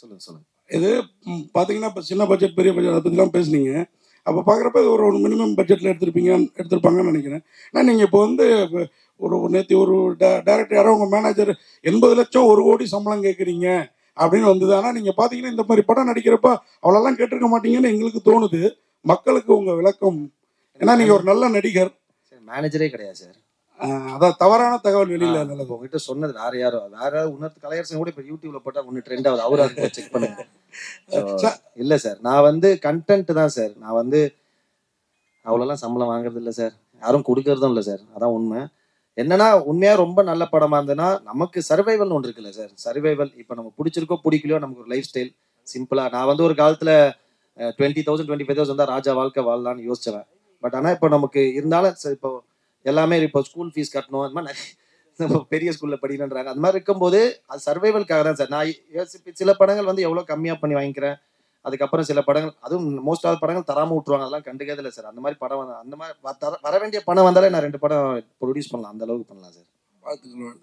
சொல்லுங்க சொல்லுங்க. இது பார்த்தீங்கன்னா இப்போ சின்ன பட்ஜெட் பெரிய பட்ஜெட் அதை பற்றிலாம் பேசுனீங்க. அப்போ பார்க்குறப்ப இது ஒரு மினிமம் பட்ஜெட்டில் எடுத்திருப்பாங்கன்னு நினைக்கிறேன். ஆனால் நீங்கள் இப்போ வந்து ஒரு நேற்று ஒரு டேரக்டர் யாரோ உங்கள் மேனேஜர் 80 லட்சம் 1 கோடி சம்பளம் கேட்குறீங்க அப்படின்னு வந்தது. ஆனால் நீங்கள் பார்த்தீங்கன்னா இந்த மாதிரி படம் நடிக்கிறப்ப அவ்வளோலாம் கேட்டிருக்க மாட்டீங்கன்னு எங்களுக்கு தோணுது. மக்களுக்கு உங்கள் விளக்கம், ஏன்னா நீங்கள் ஒரு நல்ல நடிகர். மேனேஜரே கிடையாது சார். அதான் தவறான தகவல் வெளியில் இப்போ உங்ககிட்ட சொன்னது வேற யாரோ, வேற யாராவது கலையரசன் கூட இப்போ யூடியூப்ல போட்டா ஒன்று ட்ரெண்ட் ஆகுது, அவரு செக் பண்ணுங்க. இல்லை சார், நான் வந்து கண்டென்ட் தான் சார். நான் வந்து அவ்வளோலாம் சம்பளம் வாங்குறது இல்லை சார், யாரும் கொடுக்கறதும் இல்லை சார். அதான் உண்மை. என்னன்னா உண்மையா ரொம்ப நல்ல படமா இருந்ததுன்னா நமக்கு சர்வைவல் ஒன்று இருக்குல்ல சார். சர்வைவல் இப்போ நம்ம பிடிச்சிருக்கோ பிடிக்கலையோ நமக்கு ஒரு லைஃப் ஸ்டைல் சிம்பிளா. நான் வந்து ஒரு காலத்துல 20,000 25,000 தான் ராஜா வாழ்க்கை வாழலான்னு யோசிச்சவன். பட் ஆனால் இப்போ நமக்கு இருந்தாலும் இப்போ எல்லாமே இப்போ ஸ்கூல் ஃபீஸ் கட்டணும், அது மாதிரி நிறைய நம்ம பெரிய ஸ்கூல்ல படிக்கணுன்றாங்க. அது மாதிரி இருக்கும்போது அது சர்வைவல்காக தான் சார். நான் சில படங்கள் வந்து எவ்வளோ கம்மியாக பண்ணி வாங்கிக்கிறேன். அதுக்கப்புறம் சில படங்கள், அதுவும் மோஸ்ட் ஆஃப் படங்கள் தராம விட்டுருவாங்க. அதெல்லாம் கண்டுக்கிறதுல சார். அந்த மாதிரி படம் அந்த மாதிரி வர வேண்டிய பணம் வந்தாலே நான் 2 படம் ப்ரொடியூஸ் பண்ணலாம், அந்த அளவுக்கு பண்ணலாம் சார். பார்த்துக்கலாம்.